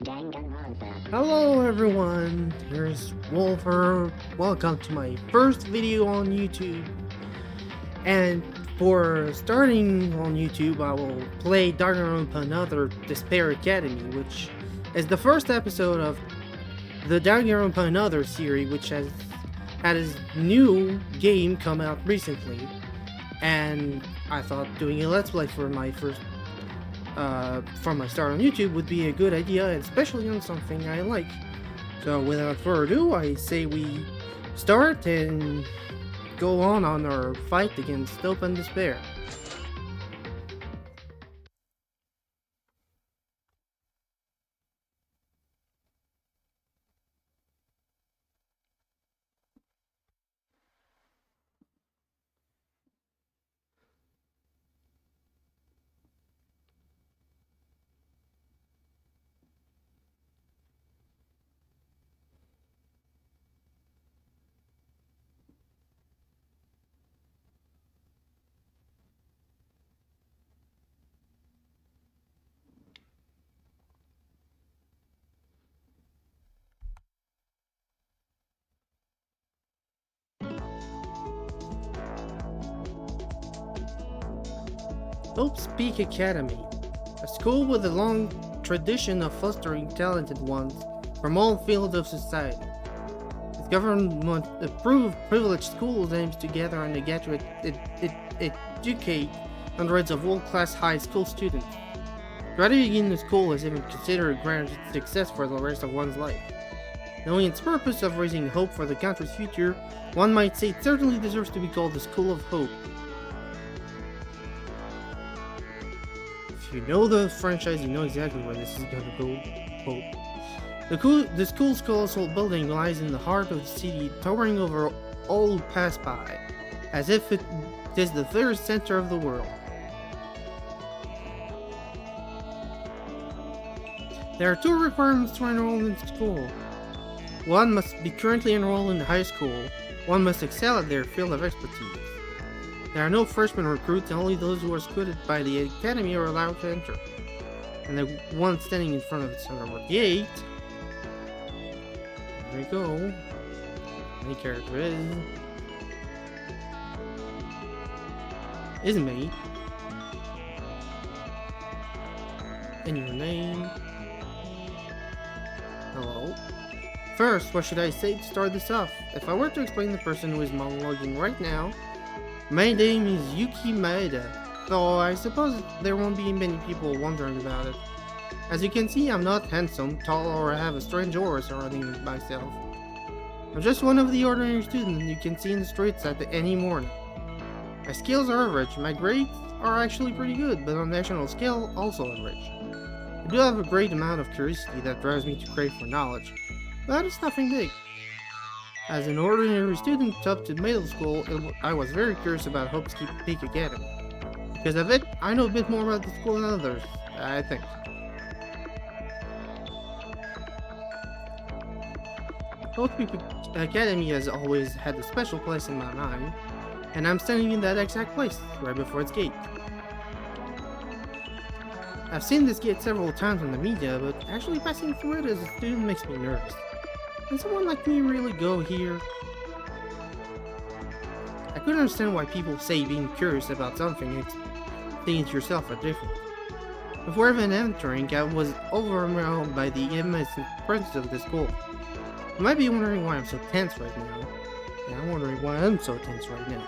Danganronpa. Hello everyone, here's Wolfer. Welcome to my first video on YouTube. And for starting on YouTube, I will play Danganronpa Another Despair Academy, which is the first episode of the Danganronpa Another series, which has had his new game come out recently. And I thought doing a Let's Play for my first from my start on YouTube would be a good idea, especially on something I like. So without further ado, I say we start and go on our fight against Hope and Despair. Hope's Peak Academy, a school with a long tradition of fostering talented ones from all fields of society. Its government-approved privileged schools aims to gather and educate hundreds of world-class high school students. Graduating in the school is even considered a grand success for the rest of one's life. Knowing its purpose of raising hope for the country's future, one might say it certainly deserves to be called the School of Hope. If you know the franchise, you know exactly where this is gonna go. Hope. The school's colossal building lies in the heart of the city, towering over all who pass by, as if it is the very center of the world. There are two requirements to enroll in school. One must be currently enrolled in high school. One must excel at their field of expertise. There are no freshman recruits, and only those who are scouted by the academy are allowed to enter. And the one standing in front of its gate. There we go. Any character is me. And your name. Hello. First, what should I say to start this off? If I were to explain the person who is monologuing right now, my name is Yuki Maeda, though I suppose there won't be many people wondering about it. As you can see, I'm not handsome, tall, or have a strange aura surrounding myself. I'm just one of the ordinary students you can see in the streets at any morning. My skills are average, my grades are actually pretty good, but on national scale, also average. I do have a great amount of curiosity that drives me to crave for knowledge, but it's nothing big. As an ordinary student up to middle school, I was very curious about Hope's Peak Academy. Because of it, I know a bit more about the school than others, I think. Hope's Peak Academy has always had a special place in my mind, and I'm standing in that exact place, right before its gate. I've seen this gate several times in the media, but actually passing through it as a student makes me nervous. Can someone like me really go here? I couldn't understand why people say being curious about something and things yourself are different. Before even entering, I was overwhelmed by the immense presence of the school. You might be wondering why I'm so tense right now. Yeah, I'm wondering why I'm so tense right now.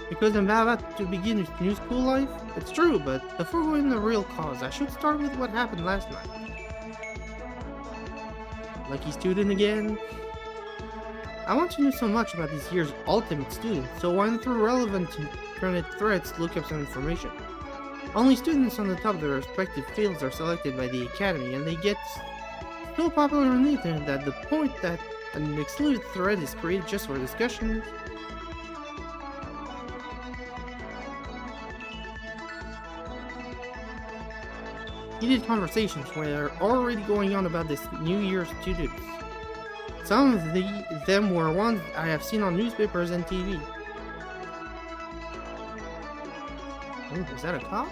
Because I'm about to begin new school life? It's true, but before going to the real cause, I should start with what happened last night. Lucky student again? I want to know so much about this year's ultimate student, so I went through relevant internet threads to look up some information. Only students on the top of their respective fields are selected by the academy, and they get so popular on the internet at the point that an exclusive thread is created just for discussion. Heated conversations were already going on about this New Year's students. Some of them were ones I have seen on newspapers and TV. Oh, is that a cop?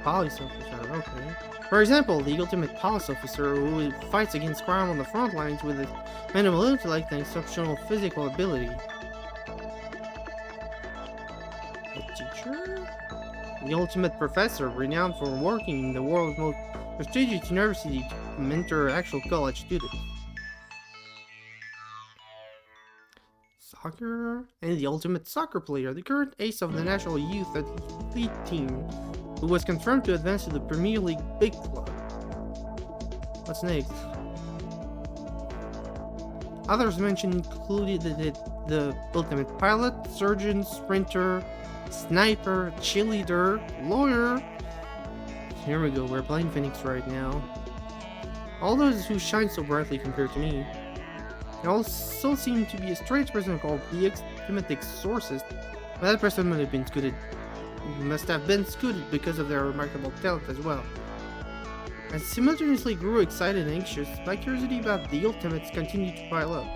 police officer, okay. For example, the ultimate police officer who fights against crime on the front lines with minimal intellect and exceptional physical ability. The teacher? The ultimate professor, renowned for working in the world's most prestigious university to mentor actual college students. Soccer? And the ultimate soccer player, the current ace of the national youth athlete team, who was confirmed to advance to the Premier League big club. What's next? Others mentioned included the ultimate pilot, surgeon, sprinter, sniper, cheerleader, lawyer. Here we go, we're playing Phoenix right now. All those who shine so brightly compared to me. There also seemed to be a strange person called the ultimate exorcist, but that person must have been scooted because of their remarkable talent as well. I simultaneously grew excited and anxious. My curiosity about the ultimates continued to pile up.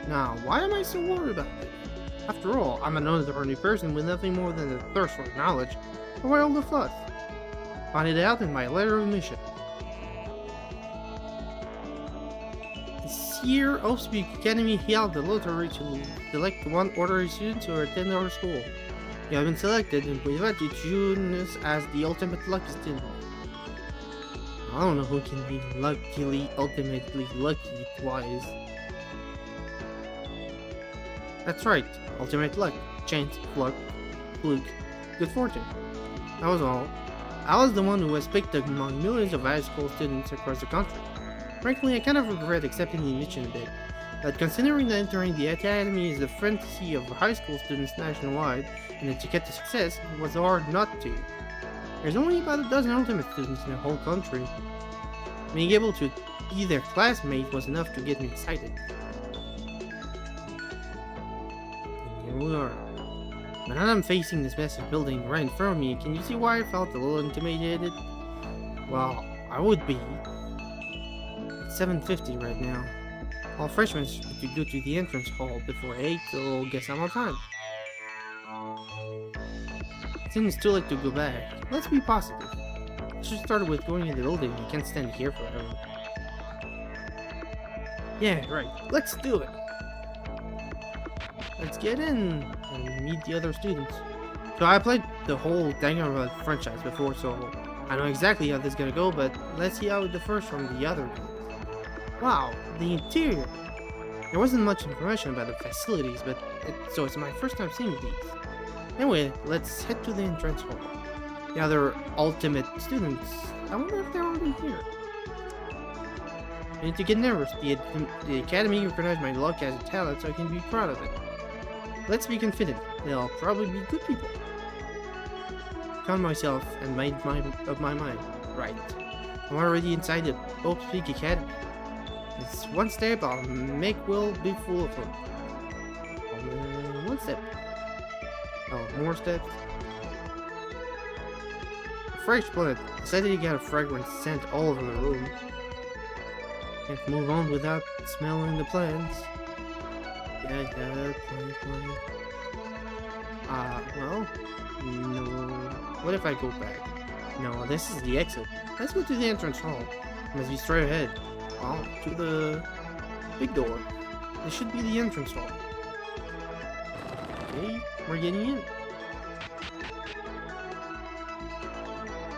Now, why am I so worried about this? After all, I'm an ordinary person with nothing more than a thirst for knowledge. So why all the fuss? Find it out in my letter of mission. This year, Ospec Academy held the lottery to select one ordinary student to attend our school. You have been selected, and we invite you to join us as the ultimate lucky student. I don't know who can be ultimately lucky twice. That's right, ultimate luck, chance, luck, fluke, good fortune. That was all. I was the one who was picked among millions of high school students across the country. Frankly, I kind of regret accepting the admission a bit, but considering that entering the academy is the fantasy of high school students nationwide, and the ticket to success, it was hard not to. There's only about a dozen ultimate students in the whole country. Being able to be their classmate was enough to get me excited. And here we are. But now I'm facing this massive building right in front of me. Can you see why I felt a little intimidated? Well, I would be. It's 7:50 right now. All freshmen should go to the entrance hall before 8, so guess I'm on time. Seems too late to go back. Let's be positive. I should start with going in the building. I can't stand here forever. Yeah, right. Let's do it. Let's get in and meet the other students. So I played the whole Danganronpa franchise before, so I know exactly how this is gonna go, but let's see how it differs from the other ones. Wow, the interior. There wasn't much information about the facilities, but so it's my first time seeing these. Anyway, let's head to the entrance hall. The other ultimate students, I wonder if they're already here. I need to get nervous. The academy recognized my luck as a talent, so I can be proud of it. Let's be confident. They'll probably be good people. Calm myself and made up my mind. Right. I'm already inside the Ospec Academy. It's one step, I'll make will be full of hope. One step. Oh, more steps. Fresh blood. Decided you got a fragrant scent all over the room. Can't move on without smelling the plants. Yeah, plenty. Well, no. What if I go back? No, this is the exit. Let's go to the entrance hall. Must be straight ahead. Well, to the big door. This should be the entrance hall. Okay, we're getting in.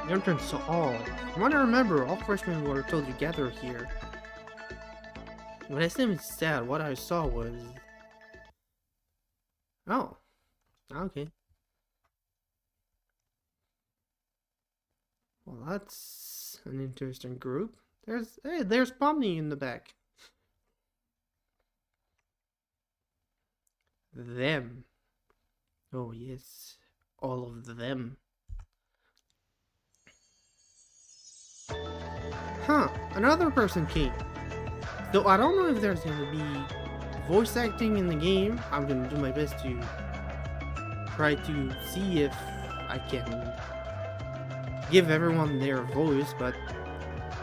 The entrance hall. From what I remember, all freshmen were told to gather here. When I said it's sad, what I saw was... Oh. Okay. Well, that's an interesting group. There's Pomni in the back. Them. Oh yes, all of them. Huh, another person came. Though I don't know if there's gonna be voice acting in the game. I'm gonna do my best to try to see if I can give everyone their voice, but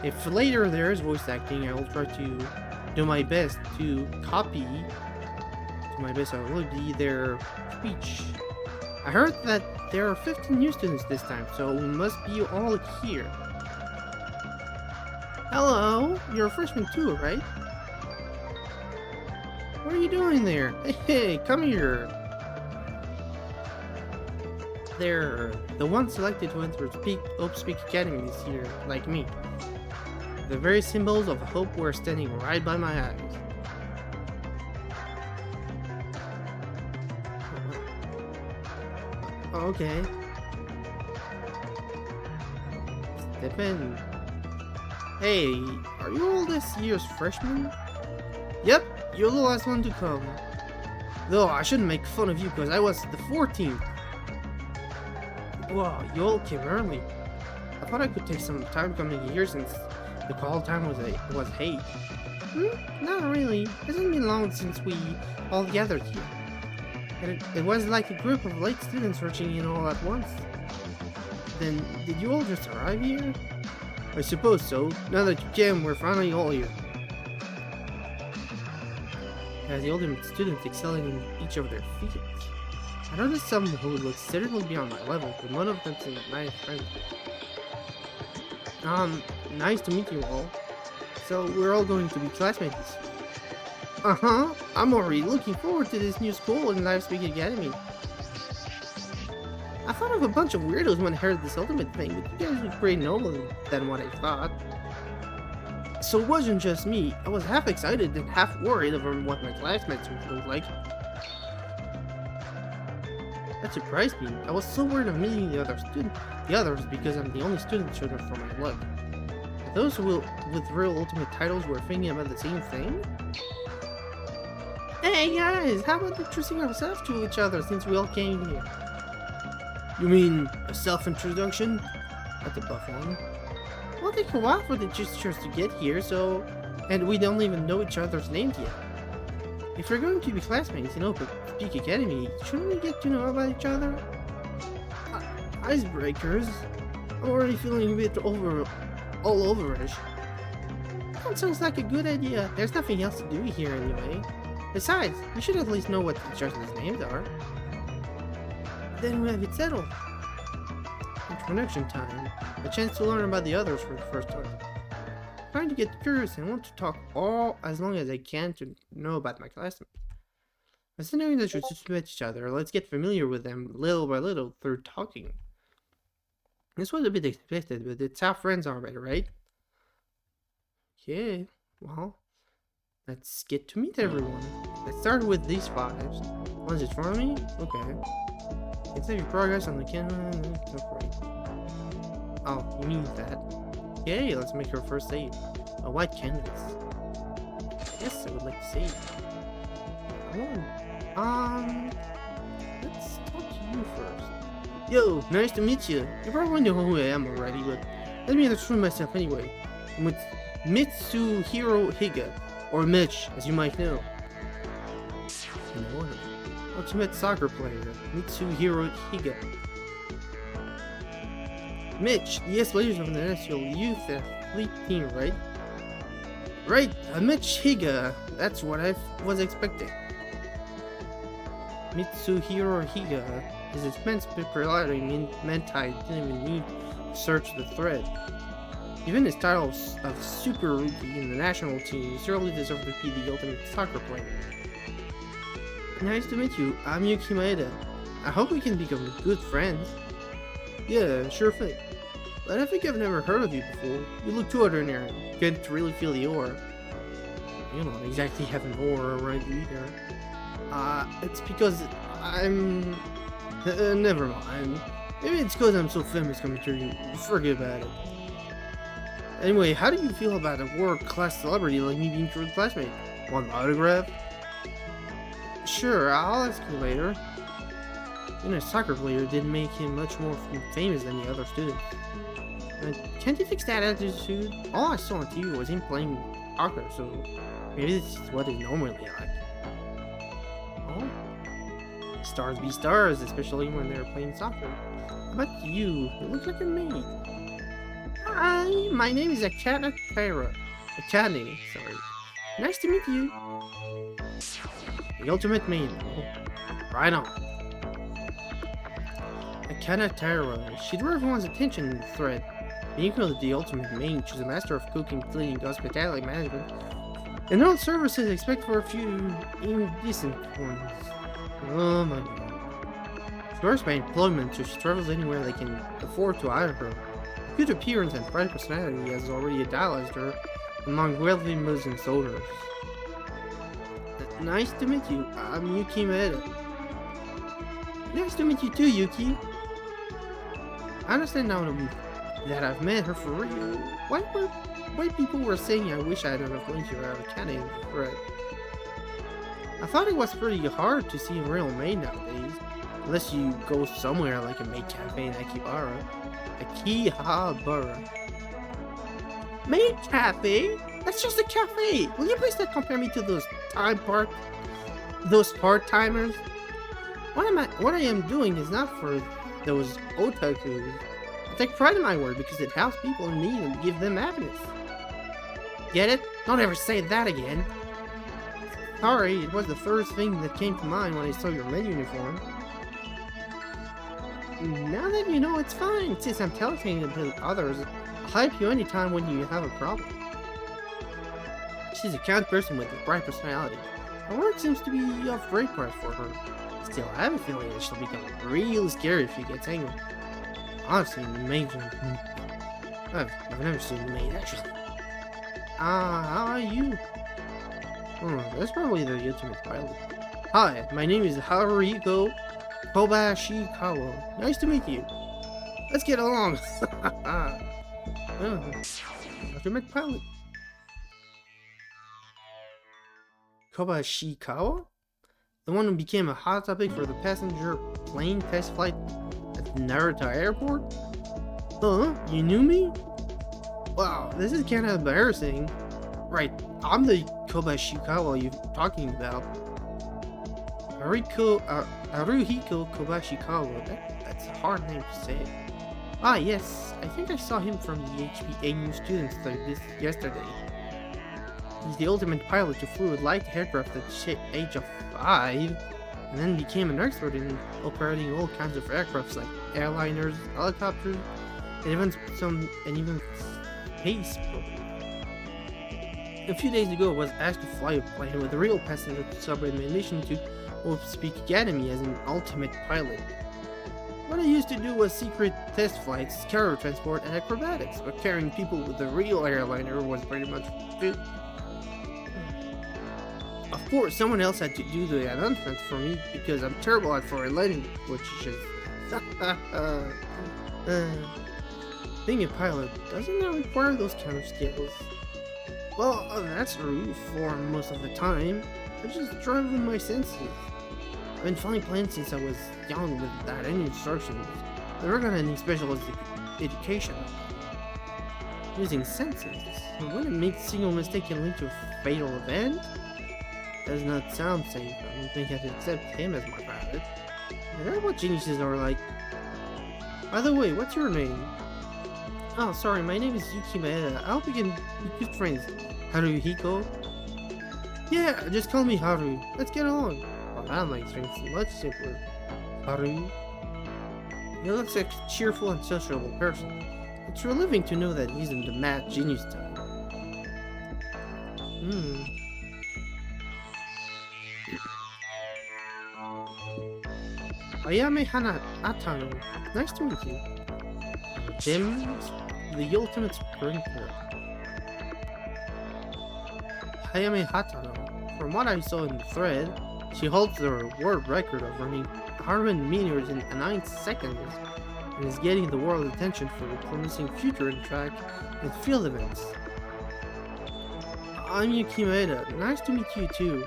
if later there is voice acting, I will try to do my best to copy. To my best, I will be their speech. I heard that there are 15 new students this time, so we must be all here. Hello, you're a freshman too, right? What are you doing there? Hey, come here. They're the ones selected to enter Hope Speak Academy this year, like me. The very symbols of hope were standing right by my eyes. Okay. Step in. Hey, are you all this year's freshmen? Yep, you're the last one to come. Though I shouldn't make fun of you because I was the 14th. Wow, you all came early. I thought I could take some time coming here since the call time was 8. Not really. It hasn't been long since we all gathered here. And it was like a group of late students rushing in all at once. Then, did you all just arrive here? I suppose so. Now that you came, we're finally all here. As the ultimate students excelling in each of their fields. I noticed some who look certainly beyond my level, but one of them seemed my friend. Nice to meet you all. So, we're all going to be classmates this year. Uh-huh. I'm already looking forward to this new school in Live Speak Academy. I thought of a bunch of weirdos when I heard this ultimate thing, but you guys look pretty normal than what I thought. So it wasn't just me. I was half excited and half worried over what my classmates would look like. That surprised me. I was so worried of meeting the others because I'm the only student chosen for my luck. Those with real ultimate titles were thinking about the same thing? Hey guys, how about introducing ourselves to each other since we all came here? You mean a self-introduction? That's a buff one. Well, they take a while for the gestures to get here, and we don't even know each other's names yet. If we're going to be classmates in Open Speak Academy, shouldn't we get to know about each other? Icebreakers? I'm already feeling a bit all overish. That sounds like a good idea. There's nothing else to do here anyway. Besides, we should at least know what each other's names are. Then we have it settled. Introduction time. A chance to learn about the others for the first time. I'm trying to get curious and want to talk as long as I can to know about my classmates. Considering that we just met each other, let's get familiar with them little by little through talking. This was a bit expected, but it's how friends are, right? Okay, well, let's get to meet everyone. Let's start with these 5. One's in front of me? Okay. Can save your progress on the camera. Right. Oh, you mean that. Okay, let's make our first save. A white canvas. Yes, I would like to save. Let's talk to you first. Yo, nice to meet you. You probably know who I am already, but let me introduce myself anyway. I'm with Mitsuhiro Higa, or Mitch, as you might know. Ultimate soccer player, Mitsuhiro Higa. Mitch, the S-players of the National Youth Athlete Team, right? Right, Mitch Higa. That's what I was expecting. Mitsuhiro Higa. His immense popularity meant I didn't even need to search the thread. Given his title of Super Rookie in the national team, he certainly deserved to be the ultimate soccer player. Nice to meet you. I'm Yuki Maeda. I hope we can become good friends. Yeah, sure thing. But I think I've never heard of you before. You look too ordinary. Can't really feel the aura. You don't exactly have an aura right either. It's because I'm... never mind. Maybe it's because I'm so famous coming to you. Forget about it. Anyway, how do you feel about a world-class celebrity like me being your classmate? Want an autograph? Sure, I'll ask you later. Being a soccer player didn't make him much more famous than the other students. Can't you fix that attitude? All I saw on TV was him playing soccer, so maybe this is what he's normally like. Oh? Stars be stars, especially when they're playing soccer. How about you? You look like a maid. Hi, my name is Akane Kaira. Akane, sorry. Nice to meet you. The ultimate maid. Right on. Akana Taro. She drew everyone's attention in the thread. Miko, the ultimate mage, she's a master of cooking, cleaning, hospitality management, and all services except for a few indecent ones. Oh my god. She works by employment, so she travels anywhere they can afford to hire her. Her good appearance and bright personality has already idealized her among wealthy Muslim soldiers. Nice to meet you. I'm Yuki Maeda. Nice to meet you too, Yuki. I understand now that I've met her for real. Why people were saying I wish I had enough money to have a cannon thread. I thought it was pretty hard to see a real maid nowadays. Unless you go somewhere like a maid cafe in Akihabara. Maid cafe? That's just a cafe! Will you please not compare me to those part-timers? What I am doing is not for those otakus. I take pride in my work because it helps people in need and give them happiness. Get it? Don't ever say that again. Sorry, it was the first thing that came to mind when I saw your maid uniform. Now that you know, it's fine. Since I'm telling it to others, I'll help you anytime when you have a problem. She's a kind person with a bright personality. Her work seems to be of great price for her. Still, I have a feeling that she'll become real scary if she gets angry. Honestly, the maid's I've never seen the maid actually. How are you? That's probably the ultimate pilot. Hi, my name is Haruhiko Kobashikawa. Nice to meet you. Let's get along. Ultimate pilot. Kobashikawa? The one who became a hot topic for the passenger plane test flight at Narita Airport? Huh? You knew me? Wow, this is kinda embarrassing. Right, I'm the Kobashikawa you're talking about. Haruhiko Kobashikawa. That's a hard name to say. Ah, yes. I think I saw him from the HPA New Students yesterday. He's the ultimate pilot who flew a light aircraft at the age of 5, and then became an expert in operating all kinds of aircrafts like airliners, helicopters, and even space. A few days ago, I was asked to fly a plane with a real passenger to celebrate my mission to Hope Speak Academy as an ultimate pilot. What I used to do was secret test flights, cargo transport, and acrobatics, but carrying people with a real airliner was pretty much it. Of course, someone else had to do the announcement for me because I'm terrible at foreign languages. Being a pilot, doesn't that require those kind of skills? Well, that's true for most of the time. I just drive with my senses. I've been flying planes since I was young without any instructions. I never got any special education. Using senses. When it makes a single mistake can lead to a fatal event? Does not sound safe. I don't think I'd accept him as my pilot. And that's what geniuses are like. By the way, what's your name? Oh, sorry, my name is Yuki Maeda. I hope we can be good friends. Haruhiko? Yeah, just call me Haru. Let's get along. Well, that makes things much simpler. Haru? He looks like a cheerful and sociable person. It's relieving to know that he's in the mad genius type. Ayame Atano. Nice to meet you. Jim's the ultimate sprinter. Hayame Hatano. From what I saw in the thread, she holds the world record of running 100 meters in 9 seconds and is getting the world's attention for the promising future in track and field events. I'm Yuki Maeda. Nice to meet you too.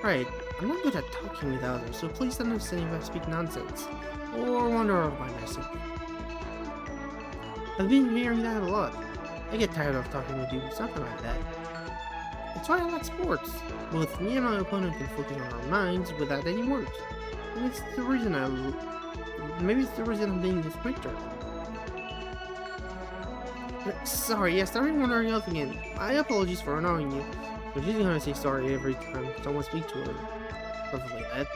Right, I'm not good at talking with others, so please don't understand if I speak nonsense or wander off my message. I've been hearing that a lot. I get tired of talking with you, something like that. That's why I like sports. Both me and my opponent can focus on our minds without any words. And it's the reason maybe it's the reason I'm being a sprinter. Sorry, I started wondering off again. My apologies for annoying you, but she's gonna say sorry every time someone speaks to her. Probably that.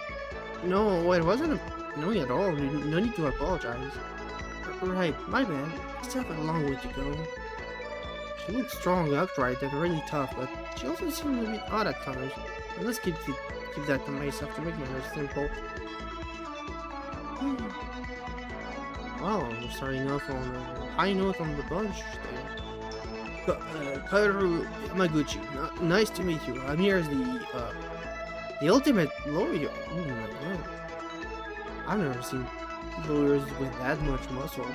No, it wasn't No, at all. No need to apologize. Right, my bad. I still have a long way to go. She looks strong, upright, and really tough, but she also seems a bit odd at times. And let's keep that to myself to make matters simple. Well, we're starting off on a high note on the bunch there. Kaoru Yamaguchi, nice to meet you. I'm here as the ultimate lawyer. Oh my god. I've never seen lawyers with that much muscle.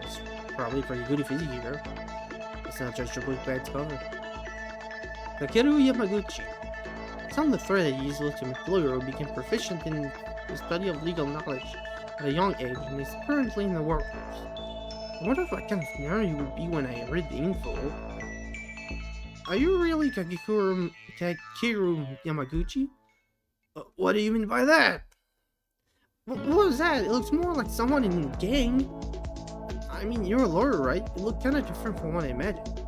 It's probably pretty good if he's here. It's not just a book bad cover. Kaoru Yamaguchi. It's on the thread that he's the ultimate lawyer who became proficient in the study of legal knowledge at a young age and is currently in the workforce. I wonder what kind of nerd he would be when I read the info. Are you really Kakeru Yamaguchi? What do you mean by that? What was that? It looks more like someone in a gang. I mean, you're a lawyer, right? You look kind of different from what I imagined.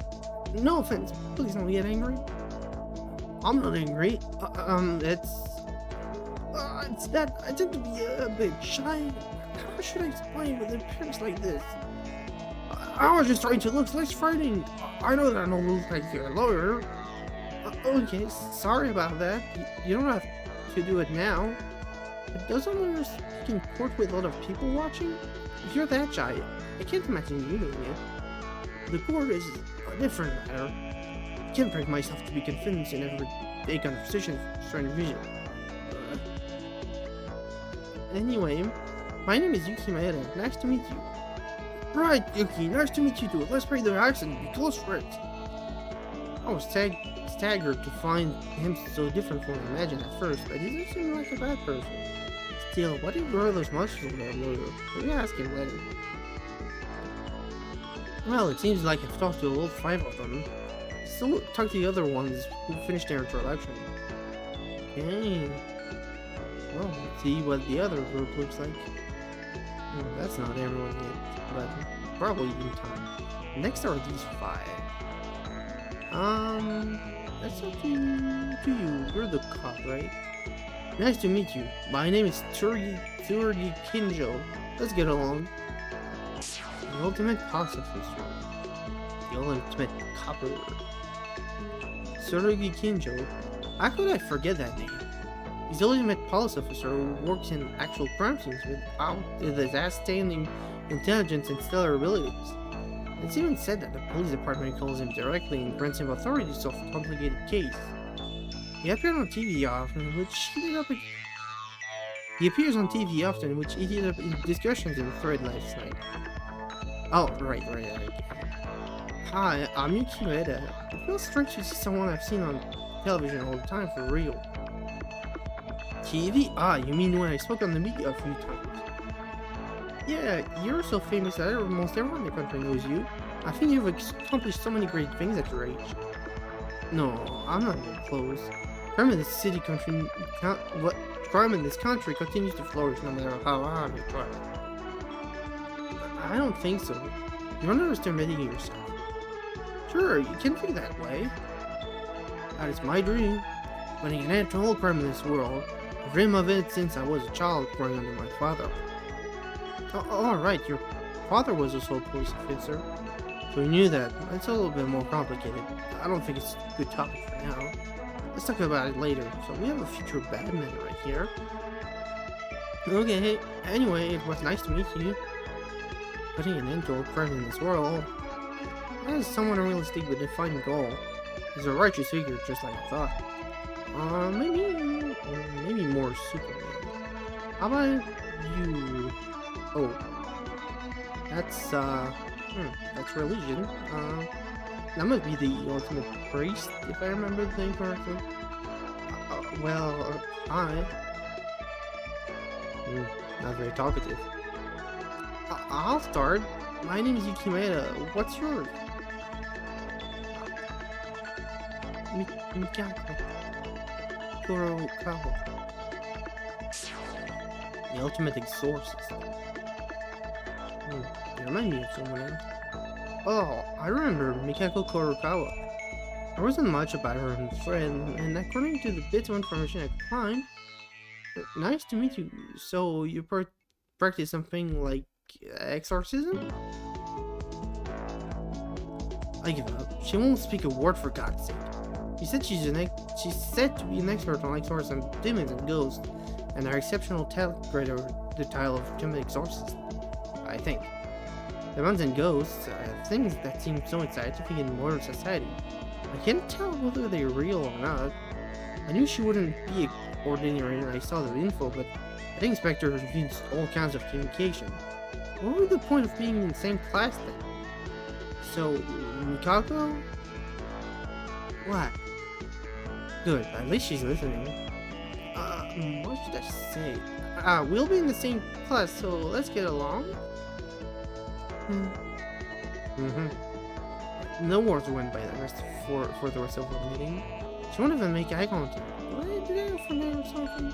No offense, please don't get angry. I'm not angry. It's that I tend to be a bit shy. How should I explain with an appearance like this? I was just trying to look less frightening. I know that I don't look like you're a lawyer. Okay, sorry about that. You don't have to do it now. But doesn't lawyer speak in court with a lot of people watching? If you're that shy, I can't imagine you doing it. The court is a different matter. I can't bring myself to be convinced in everyday conversation for strange vision. Anyway, my name is Yuki Maeda. Nice to meet you. Right, Yuki, nice to meet you too. Let's break the ice and be close friends. I was staggered to find him so different from what I imagined at first, but he doesn't seem like a bad person. Still, why did you grow those muscles on that lawyer? Maybe ask him later. Well, it seems like I've talked to all 5 of them. Still talk to the other ones who finished their introduction. Okay. Well, let's see what the other group looks like. Well, that's not everyone yet, but probably in time. Next are these 5. That's up to you. You're the cop, right? Nice to meet you. My name is Tsurugi Kinjo. Let's get along. The ultimate police officer. The ultimate copper. Tsurugi Kinjo. How could I forget that name? He's the ultimate police officer who works in actual crime scenes with his outstanding intelligence and stellar abilities. It's even said that the police department calls him directly and grants him authority to solve a complicated case. He appeared on TV often, which ended up in discussions in the thread last night. Oh, right. Hi, I'm Yuki Maeda. It feels strange to see someone I've seen on television all the time for real. TV? Ah, you mean when I spoke on the media a few times? Yeah, you're so famous that almost everyone in the country knows you. I think you've accomplished so many great things at your age. No, I'm not even close. Crime in this country continues to flourish no matter how hard I try. I don't think so. You're underestimating yourself. Sure, you can think that way. That is my dream. Putting an end to all crime in this world. I've dreamed of it since I was a child growing under my father. Alright, your father was also a police officer. So we knew that. It's a little bit more complicated. I don't think it's a good topic for now. Let's talk about it later. So we have a future Batman right here. Okay, anyway, it was nice to meet you. Putting an end to all crime in this world. As someone realistic with a defined goal. He's a righteous figure, just like I thought. Maybe more Superman. How about you? Oh, that's religion. That must be the ultimate priest, if I remember the name correctly. Hi. Not very talkative. I'll start. My name is Yuki Maeda. What's yours? Mikako. Kurokawa. The ultimate exorcist. You remind me of someone else. Oh, I remember Mikako Kurokawa. There wasn't much about her in the thread, and according to the bits of information I could find, Nice to meet you. So, you practice something like exorcism? I give up. She won't speak a word for God's sake. She's said to be an expert on exorcism, demons, and ghosts, and her exceptional talent granted her the title of Demon Exorcist. I think. Demons and ghosts are things that seem so scientific in modern society. I can't tell whether they're real or not. I knew she wouldn't be ordinary when I saw the info, but I think Spectre refused all kinds of communication. What would the point of being in the same class then? So, Mikako? What? Good, at least she's listening. What should I say? We'll be in the same class, so let's get along? No words went by the rest for the rest of the meeting. She won't even make eye contact. What? Did I offend her or something?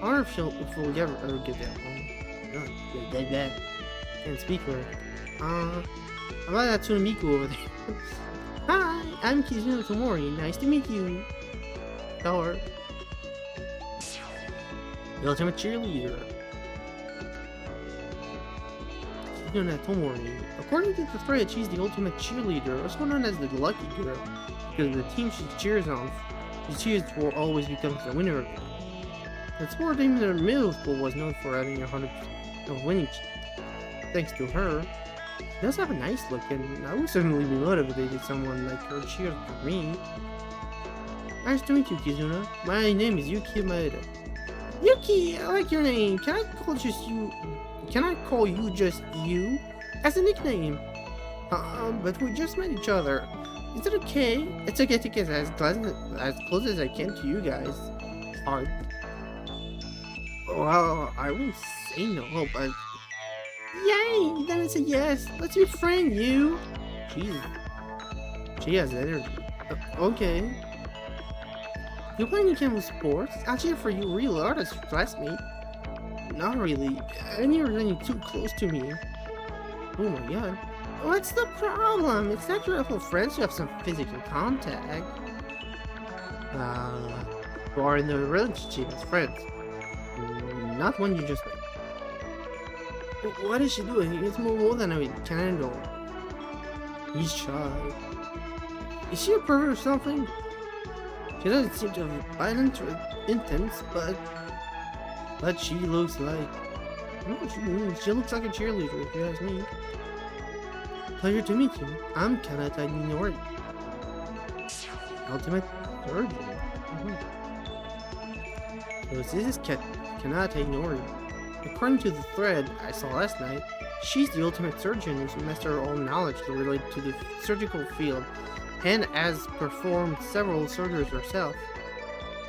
I wonder if we'll ever get that wrong. No, can't speak for her. How about that Tsunamiku over there? Hi, I'm Kizuna Tomori. Nice to meet you. Tell her. The ultimate cheerleader. Kizuna Tomori. According to the thread, she's the ultimate cheerleader, also known as the lucky girl, because the team she cheers for always becomes the winner. The sport team in the middle school was known for having 100% of winning. Thanks to her, she does have a nice look, and I would certainly be motivated if someone like her cheered for me. Nice to meet you, Kizuna. My name is Yuki Maeda. Yuki, I like your name. Can I call you just you? As a nickname. But we just met each other. Is it okay? It's okay to get as close as I can to you guys. Hard. Well, I won't say no, but... Yay! Then it's a yes! Let's be friends, you! Jeez. She has energy. Okay. You play any kind of sports? I'll cheer for you real hard as your classmate. Not really. And you're getting too close to me. Oh my god. What's the problem? It's natural for friends to have some physical contact. Or in a relationship as friends. Not one you just met. What is she doing? It's more than I can handle. He's shy. Is she a pervert or something? She doesn't seem to have violent or intense, but she looks like... She looks like a cheerleader, if you ask me. Pleasure to meet you. I'm Kanata Ninori. Ultimate Surgeon. So this is Kanata Ninori. According to the thread I saw last night, she's the ultimate surgeon who's mastered all knowledge related to the surgical field and has performed several surgeries herself.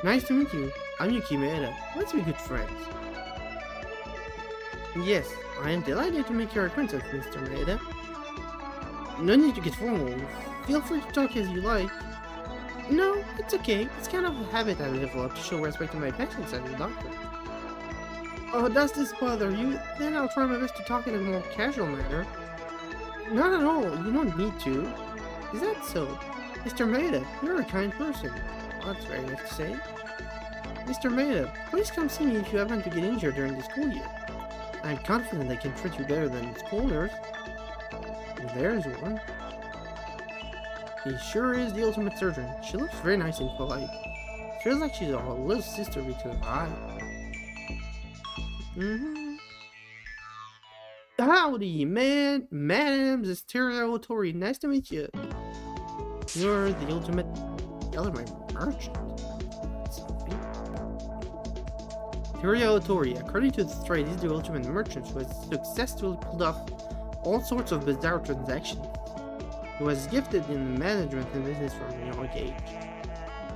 Nice to meet you. I'm Yuki Maeda. Let's be good friends. Yes, I am delighted to make your acquaintance, Mr. Maeda. No need to get formal. Feel free to talk as you like. No, it's okay. It's kind of a habit I developed to show respect to my patients as a doctor. Oh, does this bother you? Then I'll try my best to talk in a more casual manner. Not at all. You don't need to. Is that so? Mr. Maeda, you're a kind person. Well, that's very nice to say. Mr. Maeda, please come see me if you happen to get injured during the school year. I'm confident I can treat you better than the school nurse. There's one. He sure is the ultimate surgeon. She looks very nice and polite. Feels like she's a little sister because of I. Howdy, Madam Stereo-Tori. Nice to meet you. You're the ultimate element merchant. Stereo-Tori, according to the thread, is the ultimate merchant who has successfully pulled off all sorts of bizarre transactions. He was gifted in management and business from a young age.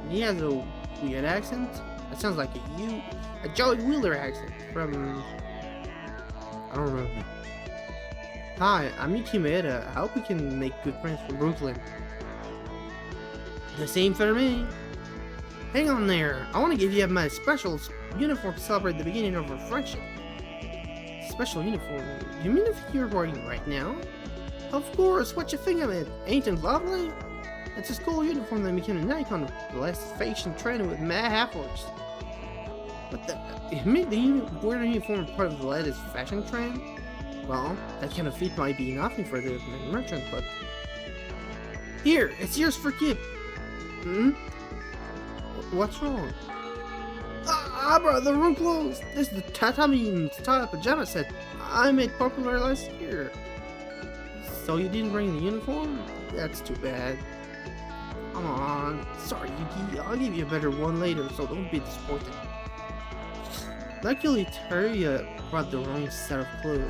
And he has a weird accent. That sounds like a Joey Wheeler accent from... I don't know. Hi, I'm Yuki Maeda. I hope we can make good friends from Brooklyn. The same for me. Hang on there. I want to give you my special uniform to celebrate the beginning of our friendship. Special uniform? You mean if you're wearing right now? Of course, what you think of it? Ain't it lovely? It's a school uniform that became an icon of the last fashion trend with mad half-orcs. But it made the wearing uniform part of the latest fashion trend? Well, that kind of feat might be nothing for the merchant, but... Here, it's yours for keep! Hmm? What's wrong? Abra, the room closed! This is the tatami style pajama set I made popular last year. So you didn't bring the uniform? That's too bad. Come on. Sorry, Yuki. I'll give you a better one later, so don't be disappointed. Luckily, Teruya brought the wrong set of clothes.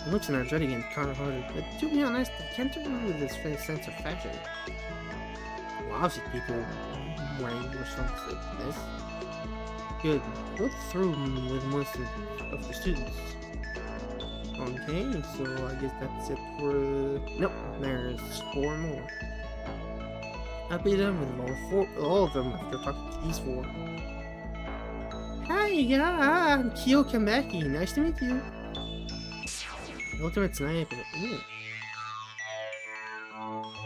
It looks energetic and kind-hearted, but to be honest, I can't agree with his sense of fashion. Well, I've seen people wearing uniforms like this. Good. Go through with most of the students. Okay, so I guess that's it for... Nope, there's 4 more. I'll be done with all of them after talking to these 4. Hi, yeah, I'm Kyo Kamaki. Nice to meet you. Ultimate Sniper. Ooh.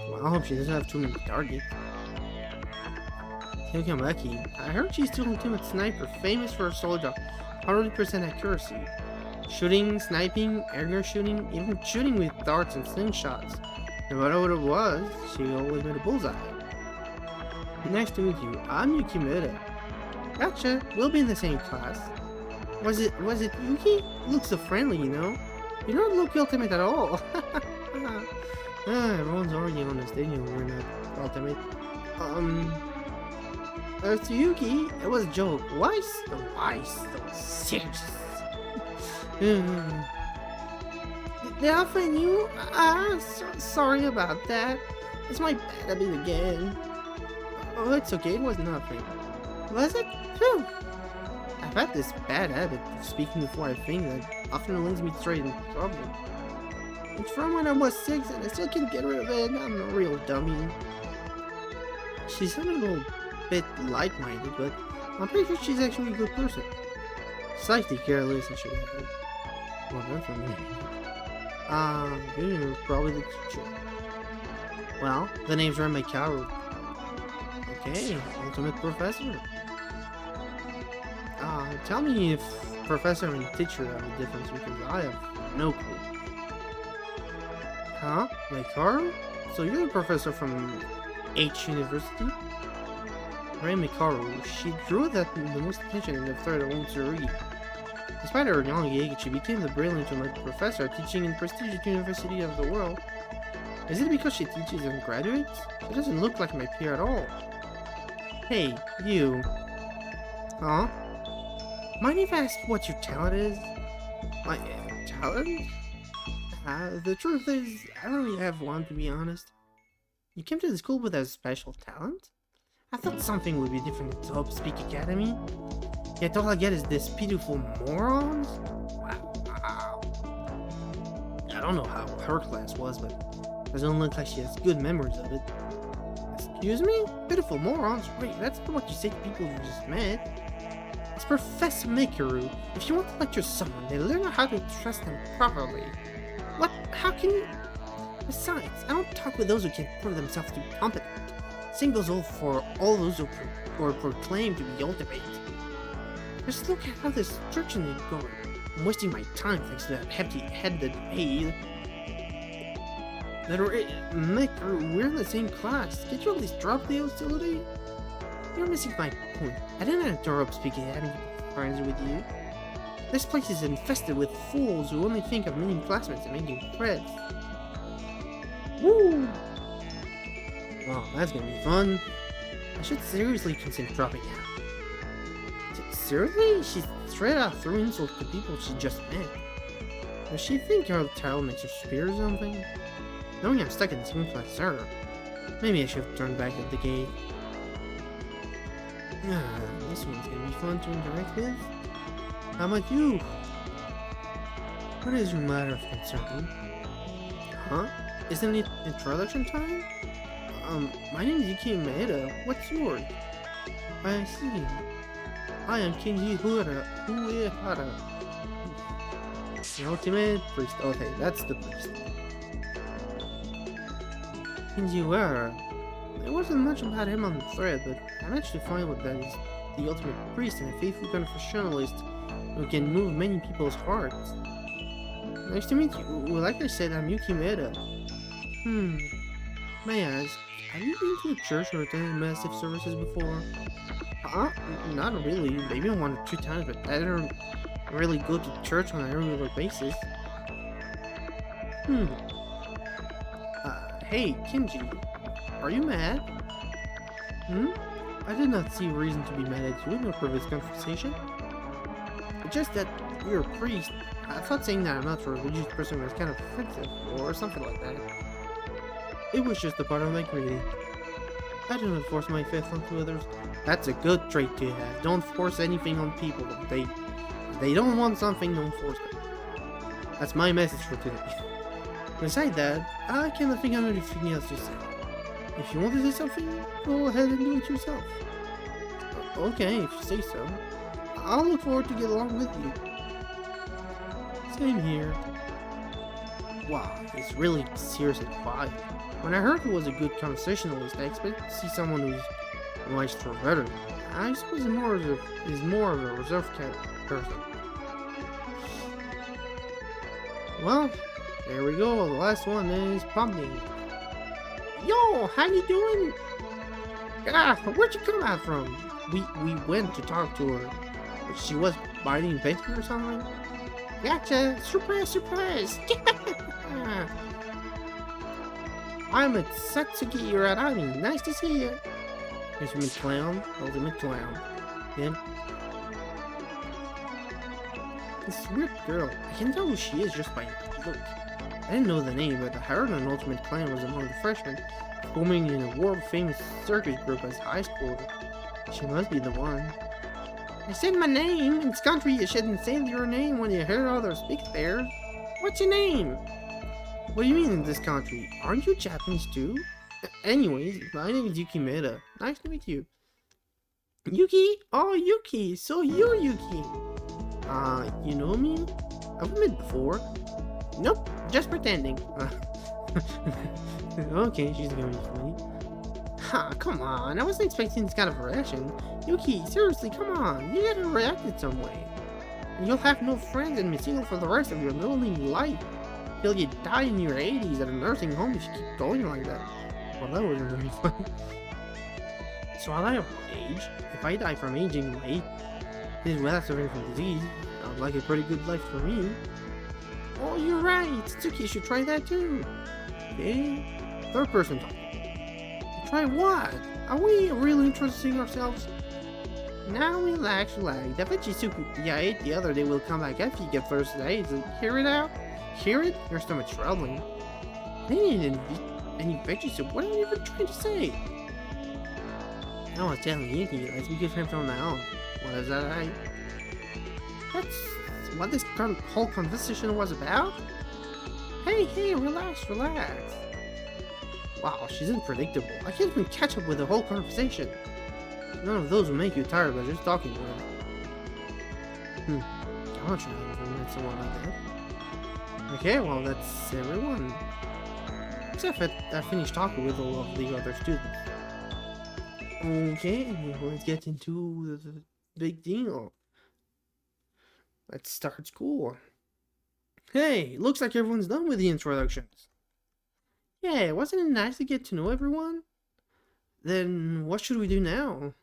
Well, I hope she doesn't have too many targets. Kyo Kamaki. I heard she's the Ultimate Sniper, famous for her soldier 100% accuracy. Shooting, sniping, air shooting, even shooting with darts and slingshots. No matter what it was, she always made a bullseye. Nice to meet you. I'm Yuki Mura. Gotcha. We'll be in the same class. Was it Yuki? Looks so friendly, you know. You don't look ultimate at all. Everyone's already on the stadium. We're not ultimate. To Yuki, it was a joke. Why so serious? Did I offend you? Sorry about that. It's my bad habit again. Oh, it's okay. It was nothing. Was it? Phew. I've had this bad habit of speaking before I think that often leads me straight into trouble. It's from when I was 6 and I still can't get rid of it. I'm a real dummy. She sounded a little bit like-minded, but I'm pretty sure she's actually a good person. Slightly careless, I should have. Well, that's for me. You're probably the teacher. Well, the name's Remikaru. Okay, ultimate professor. Tell me if professor and teacher have a difference, because I have no clue. Huh? Mikaru? So you're the professor from H University? Rei Mikaru, she drew the most attention in the third old Tsurugi. Despite her young age, she became the brilliant professor teaching in the prestigious university of the world. Is it because she teaches undergraduates? She doesn't look like my peer at all. Hey, you. Huh? Mind if I ask what your talent is? My talent? The truth is, I don't really have one, to be honest. You came to the school with a special talent? I thought something would be different at Top Speak Academy. Yet all I get is this pitiful morons? Wow. I don't know how her class was, but it doesn't look like she has good memories of it. Excuse me? Pitiful morons? Wait, that's not what you say to people you just met. It's Professor Mikaru. If you want to lecture someone, then learn how to trust them properly. What? How can you? Besides, I don't talk with those who can't prove themselves to be competent. Same goes for all those who proclaim to be ultimate. Just look at how this church is going. I'm wasting my time thanks to that heavy-headed maid. Mikaru, we're in the same class. Can't you at least drop the hostility? You're missing my point. I didn't interrupt speaking having to be friends with you. This place is infested with fools who only think of meeting classmates and making friends. Woo! Well, that's gonna be fun. I should seriously consider dropping out. Seriously? She straight out threw insults to people she just met. Does she think her talent makes her superior or something? Knowing I'm stuck in the same class as her, maybe I should have turned back at the gate. This one's gonna be fun to interact with. How about you? What is your matter of concern? Huh? Isn't it introduction time? My name is Yuki Maeda. What's yours? I see. I am Kenji Uehara. The ultimate priest. Okay, that's the priest. Kenji Uehara. There wasn't much about him on the thread, but I managed to find what that is the ultimate priest and a faithful conversationalist who can move many people's hearts. Nice to meet you. Well, like I said, I'm Yuki Maeda. May I ask, have you been to a church or attended massive services before? Not really. Maybe 1 or 2 times, but I don't really go to church on a regular basis. Hey, Kinji. Are you mad? I did not see a reason to be mad at you in our previous conversation. It's just that you're a priest. I thought saying that I'm not a religious person was kind of offensive, or something like that. It was just a part of my greeting. I do not force my faith onto others. That's a good trait to have. Don't force anything on people. If they don't want something, don't force them. That's my message for today. Besides that, I cannot think of anything else to say. If you want to say something, go ahead and do it yourself. Okay, if you say so. I'll look forward to get along with you. Same here. Wow, it's really serious and quiet. When I heard he was a good conversationalist, I expected to see someone who's nice for better. I suppose he's more of a reserved kind of person. Well, there we go. The last one is Pumpkin. Yo, how you doing? Where'd you come out from? We went to talk to her. She was biting bacon or something. Gotcha! Surprise, surprise! I'm at Satsuki Uranami. Nice to see you. Ultimate Clown. Ultimate Clown. Yeah. This weird girl. I can tell who she is just by look. I didn't know the name, but I heard an Ultimate Clown was among the freshmen, performing in a world-famous circus group as high school. She must be the one. I said my name. In this country, you shouldn't say your name when you hear others speak there. What's your name? What do you mean in this country? Aren't you Japanese too? Anyways, my name is Yuki Maeda. Nice to meet you. Yuki? Oh, Yuki. So you're Yuki. You know me? Have we met before? Nope, just pretending. Okay, she's gonna be funny. Ha, come on, I wasn't expecting this kind of reaction. Yuki, seriously, come on, you gotta react in some way. You'll have no friends and be single for the rest of your lonely life. Till you die in your 80s at a nursing home if you keep going like that. Well, that wasn't very funny. So I die of age. If I die from aging late, this without suffering from disease, sounds like a pretty good life for me. Oh, you're right. Tsuki should try that too. Okay. Third person talk. Try what? Are we really introducing ourselves? Now relax. The Veggie you ate the other day will come back after you get first aid. Hear it out? Hear it? Your stomach's troubling. I didn't eat any veggie soup. What are you even trying to say? I was telling Yuki, let's be good friends from now on. What is that right? That's what this whole conversation was about? Hey, relax. Wow, she's unpredictable. I can't even catch up with the whole conversation. None of those will make you tired by just talking to her. I'm not sure if I met someone like that. Okay, well, that's everyone. Except that I finished talking with all of the other students. Okay, let's get into the big deal. Let's start school. Hey, looks like everyone's done with the introductions. Yeah, wasn't it nice to get to know everyone? Then what should we do now?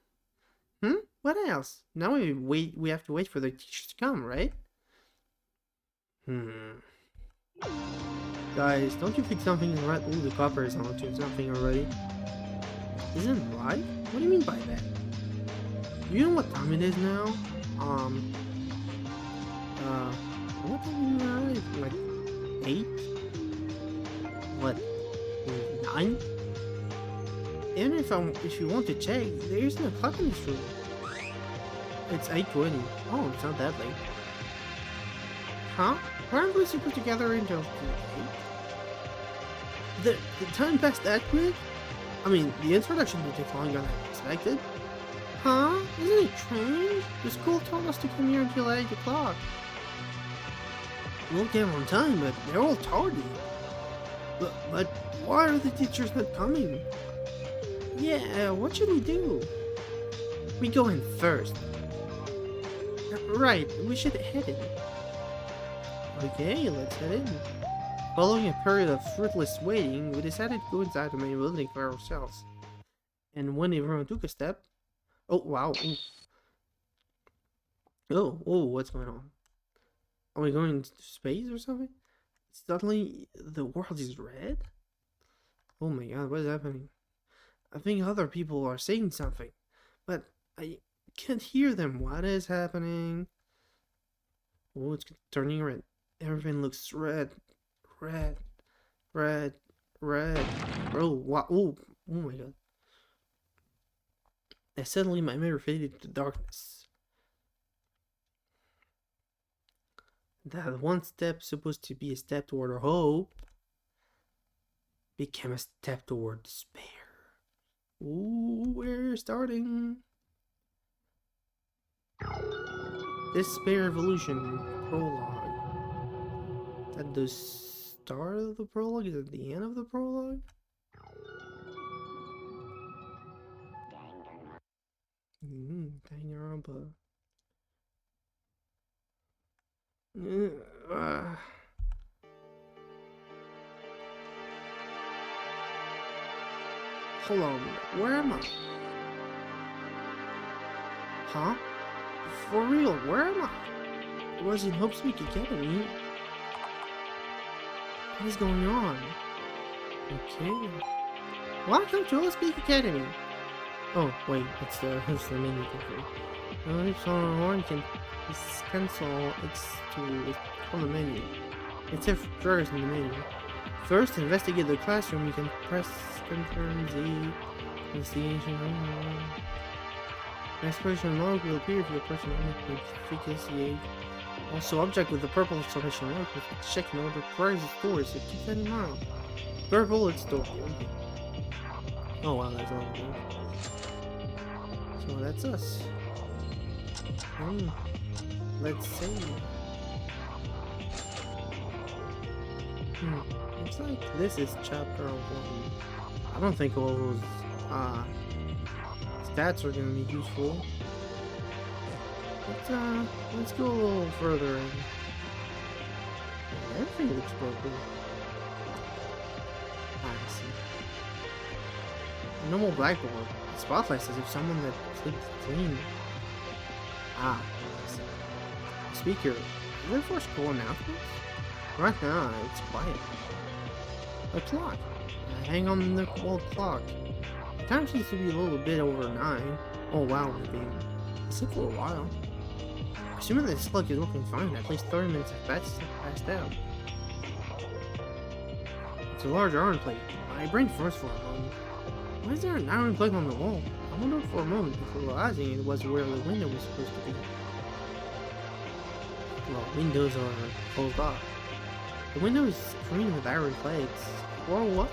What else? Now we have to wait for the teachers to come, right? Guys, don't you think something is right? Ooh, the copper is onto something already. Isn't it right? What do you mean by that? You know what time it is now? What time is it? Like 8? What? 9? Even if you want to check, there isn't a clock in this room. It's 8:20. Oh, it's not that late. Huh? Aren't we supposed to gather until 8? The time passed that quick? I mean, the introduction didn't take longer than I expected. Huh? Isn't it strange? The school told us to come here until 8 o'clock. We'll get on time, but they're all tardy. But why are the teachers not coming? Yeah, what should we do? We go in first. Right, we should head in. Okay, let's head in. Following a period of fruitless waiting, we decided to go inside the main building for ourselves. And when everyone took a step... Oh, wow. Ooh. Oh, what's going on? Are we going into space or something? Suddenly, the world is red? Oh my god, what is happening? I think other people are saying something, but I can't hear them. What is happening? Oh, it's turning red. Everything looks red. Red. Red. Red. Oh, wow. Oh my god. And suddenly my mirror faded to darkness. That one step supposed to be a step toward hope became a step toward despair. Ooh, we're starting. Despair Evolution Prologue. Is that the start of the prologue? Is it the end of the prologue? Danganronpa. Hold on, where am I? Huh? For real, where am I? It was in Hope's-Peak Academy. What is going on? Okay. Welcome to Hope's-Peak Academy. Oh, wait, it's the menu cafe. If someone can cancel it's on the menu. It's a first in the menu. First, investigate the classroom. You can press confirm Z. Investigation. Exclamation mark will appear if your person efficacy. Also, object with the purple exclamation mark will check in order to prize the story, so keep that in mind. Purple, it's story. Okay. Oh wow, that's all good. So that's us. Let's see. Looks like this is chapter 1. I don't think all those stats are gonna be useful. Let's go a little further in. Everything looks broken. I see. A normal blackboard. The spotlight says if someone that clicked clean. I see. Speaker. Is there for school announcements? Right now, it's quiet. A clock. Hang on the wall clock. The time seems to be a little bit over 9. Oh wow, it's been asleep for a while. Assuming this clock is working fine, at least 30 minutes have passed out. It's a large iron plate. My brain froze for a moment. Why is there an iron plate on the wall? I wondered for a moment before realizing it was where the window was supposed to be. Well, windows are closed off. The window is screened with iron plates. Or what?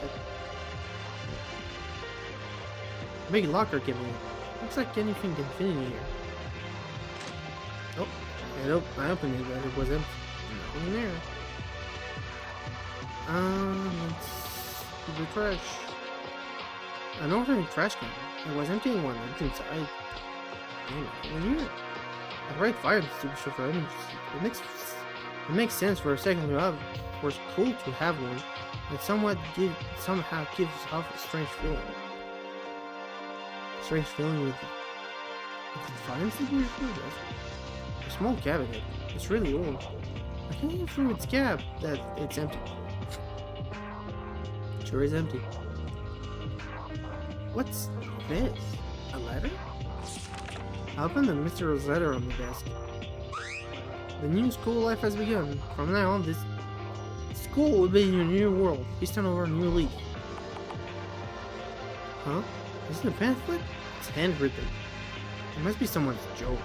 Big locker cabinet. Looks like anything can fit in here. Oh, I opened it, but it was empty. Nothing in there. Let's do the trash. An ordinary trash can. It was empty when I looked inside. And nothing in here. A red fire extinguisher for energy. It makes sense for a second to have, for school to have one. It somehow gives off a strange feeling. Strange feeling with the fire extinguisher? A small cabinet. It's really old. I can't get through its gap that it's empty. Sure is empty. What's this? A letter? I opened the mysterious letter on the desk. The new school life has begun. From now on, this school will be your new world. Please turn over a new leaf. Huh? Is it a pamphlet? It's handwritten. It must be someone's joke.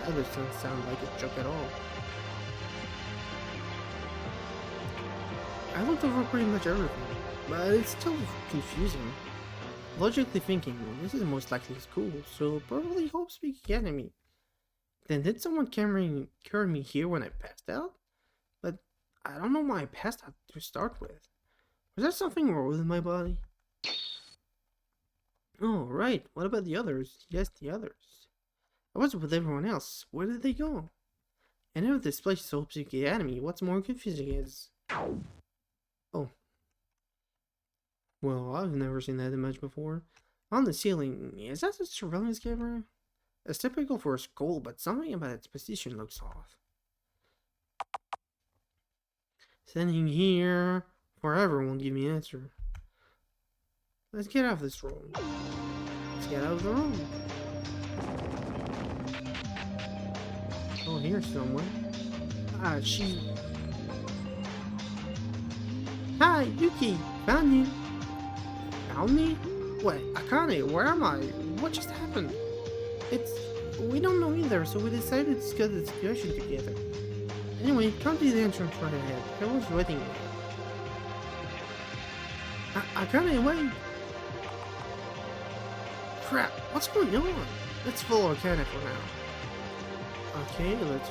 That doesn't sound like a joke at all. I looked over pretty much everything, but it's still confusing. Logically thinking, this is most likely school, so probably Hope's-Peak Academy. Then did someone carry me here when I passed out? But I don't know why I passed out to start with. Was there something wrong with my body? Oh, right. What about the others? Yes, the others. I was with everyone else. Where did they go? And if this place is Hope Academy, what's more confusing is... Oh. Well, I've never seen that image before. On the ceiling, is that a surveillance camera? It's typical for a school, but something about its position looks off. Standing here forever won't give me an answer. Let's get out of this room. Let's get out of the room. Oh, here's someone. Ah, she... Hi, Yuki! Found you! Found me? What? Akane, where am I? What just happened? We don't know either, so we decided to discuss the situation together. Anyway, come to the entrance right ahead. Everyone's waiting there. Akane, wait! Crap, what's going on? Let's follow Akane for now. Okay, let's...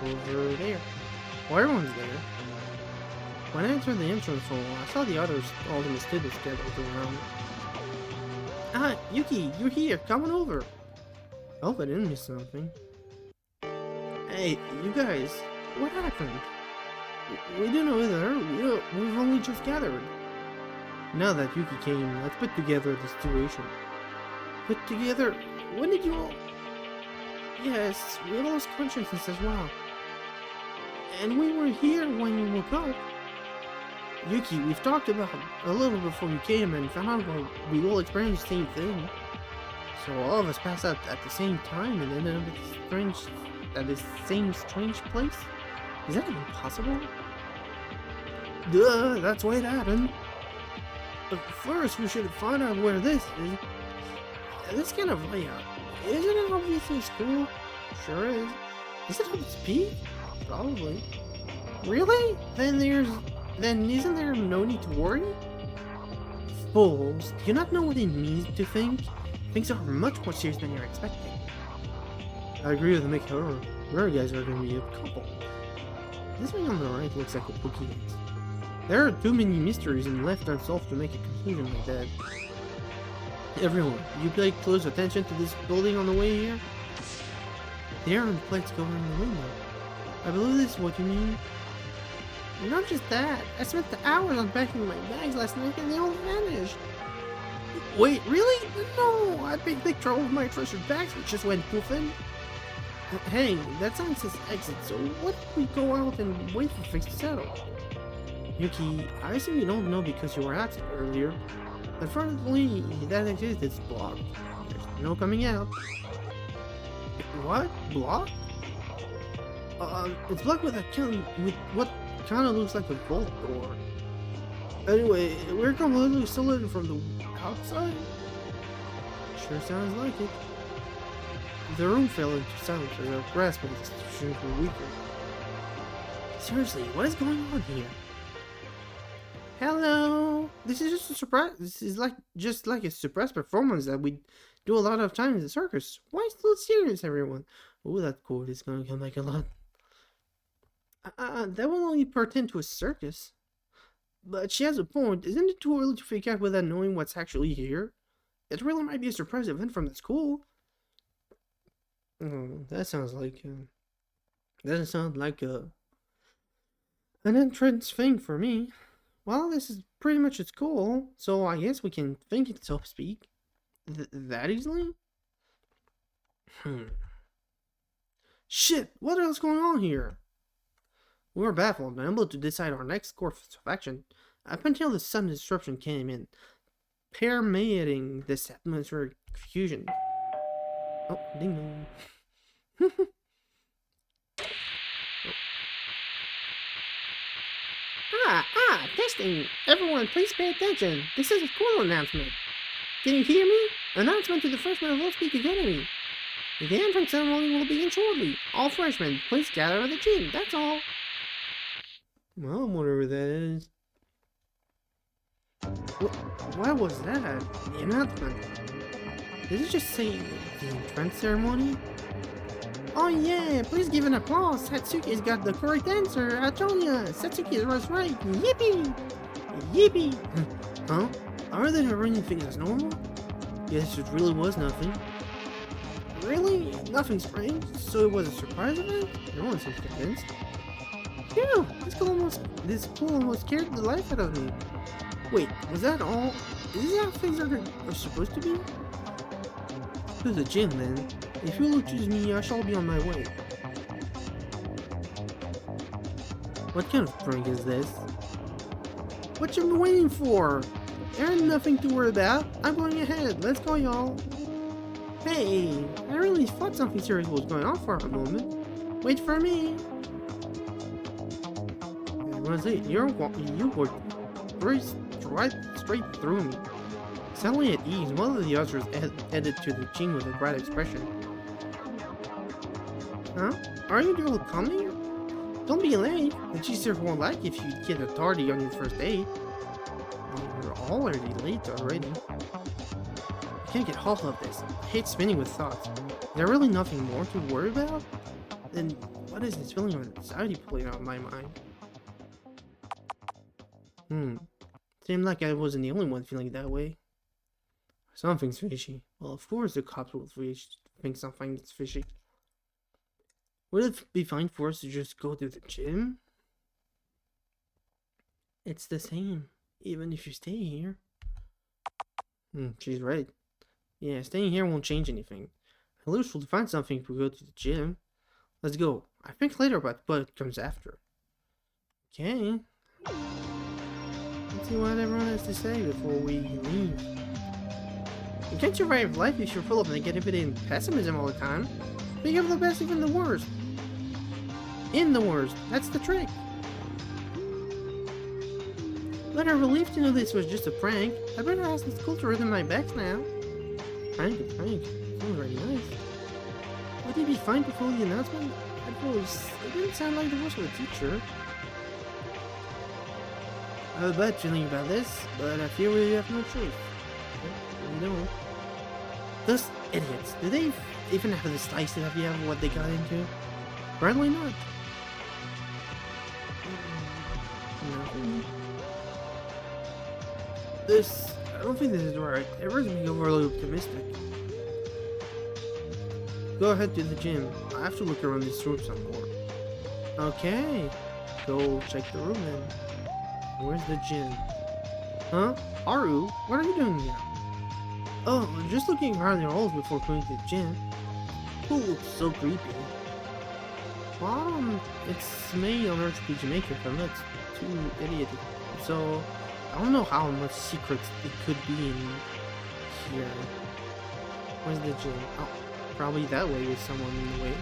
over there. Well, everyone's there. When I entered the entrance hall, I saw the others, all the students gathered around. Ah, Yuki, you're here. Come on over. I hope I didn't miss something. Hey, you guys, what happened? We don't know either. We've only just gathered. Now that Yuki came, let's put together the situation. Put together? When did you all... Yes, we lost consciousness as well. And we were here when you woke up. Yuki, we've talked about a little before you came and found out we all experienced the same thing. So all of us passed out at the same time and ended up at the same strange place? Is that even possible? Duh, that's why it happened. But first we should find out where this is. This kind of layout. Isn't it obviously school? Sure is. Is it up its peak? Probably. Really? Then isn't there no need to worry? Fools, do you not know what it means to think? Things are much more serious than you're expecting. I agree with Mick, however. You guys are going to be a couple. This one on the right looks like a Pokédex. There are too many mysteries and left unsolved to make a conclusion like that. Everyone, you pay close attention to this building on the way here? There are plates covering the window. I believe this is what you mean. Not just that, I spent the hours unpacking my bags last night and they all vanished. Wait, really? No, I'd be in big trouble with my treasured bags which just went poofing. Hey, that sign says exit, so what if we go out and wait for things to settle? Yuki, I assume you don't know because you were absent earlier. Unfortunately, that exit is blocked. There's no coming out. What? Blocked? It's blocked with what kind of looks like a vault door. Anyway, we're completely solid from the outside? Sure sounds like it. The room fell into silence as our grasp of the institutions were weaker. Seriously, what is going on here? Hello! This is just a surprise. This is just like a surprise performance that we do a lot of times in the circus. Why so serious, everyone? Oh, that quote is gonna come back a lot. That will only pertain to a circus. But she has a point. Isn't it too early to figure out without knowing what's actually here? It really might be a surprise event from the school. Oh, that sounds like doesn't sound like an entrance thing for me. Well, this is pretty much at school, so I guess we can think it, so to speak. That easily? Shit, what else going on here? We were baffled and unable to decide our next course of action up until the sudden disruption came in, permeating this atmospheric confusion. Oh, ding dong. Testing! Everyone, please pay attention. This is a school announcement. Can you hear me? Announcement to the freshmen of Hope Academy. The entrance ceremony will begin shortly. All freshmen, please gather at the gym. That's all. Well, whatever that is. What was that? The announcement. Did it just say the entrance ceremony? Oh yeah, please give an applause. Satsuki's got the correct answer. I told ya, Satsuki was right. Yippee! Yippee! Huh? Are they running things as normal? Yes, it really was nothing. Really? Nothing strange? So it was a surprise event? No one seems convinced. Phew! This pool almost scared the life out of me. Wait, was that all? Is this how things are supposed to be? To the gym then. If you will choose me, I shall be on my way. What kind of prank is this? What you been waiting for? There ain't nothing to worry about. I'm going ahead. Let's go, y'all. Hey, I really thought something serious was going on for a moment. Wait for me. What is it? You were right straight through me. Suddenly at ease, one of the others headed to the gym with a bright expression. Huh? Are you girl coming? Don't be late. The teacher won't like if you get a tardy on your first date. You're already late already. I can't get hold of this. I hate spinning with thoughts. Is there really nothing more to worry about? Then what is this feeling of anxiety pulling out of my mind? Seemed like I wasn't the only one feeling that way. Something's fishy. Well, of course the cops will think something's fishy. Would it be fine for us to just go to the gym? It's the same, even if you stay here. She's right. Yeah, staying here won't change anything. At least we'll find something if we go to the gym. Let's go. I think later about what comes after. Okay. Let's see what everyone has to say before we leave. You can't survive life if you're full of negativity and pessimism all the time. Think of the best, even the worst. In the worst. That's the trick. But I'm relieved to know this was just a prank. I better ask the school to rhythm my backs now. Prank. Sounds very nice. Would it be fine before the announcement? It didn't sound like the voice of a teacher. I have a bad feeling about this, but I feel we have no choice. We don't. Those idiots, do they even have the slightest idea of what they got into? Apparently not. I don't think this is right. Everyone's being overly optimistic. Go ahead to the gym. I have to look around this room some more. Okay. Go check the room then. Where's the gym? Huh? Aru? What are you doing here? Oh, I'm just looking around the halls before going to the gym. Pool looks so creepy. Well, it's made on Earth to Jamaica if I'm not too idiotic. So, I don't know how much secrets it could be in here. Where's the gym? Oh, probably that way with someone in the way.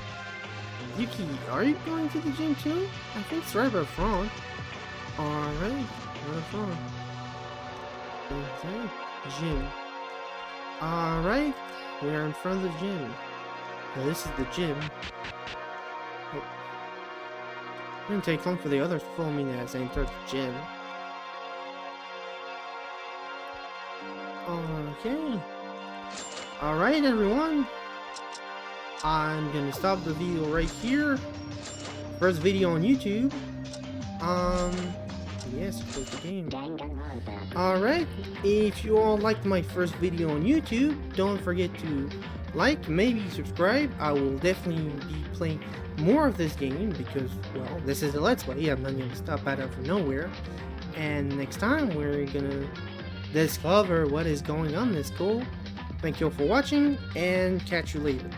Yuki, are you going to the gym too? I think it's right by front. Alright, right front. Okay, gym. Alright, we're in front of the gym. Now this is the gym. Oh. It didn't take long for the others to follow me as I entered the gym. Okay. Alright everyone. I'm gonna stop the video right here. First video on YouTube. Yes, close the game. Alright, if you all liked my first video on YouTube, don't forget to like, maybe subscribe. I will definitely be playing more of this game because, well, this is a Let's Play. I'm not gonna stop out of nowhere. And next time, we're gonna discover what is going on in this school. Thank you all for watching, and catch you later.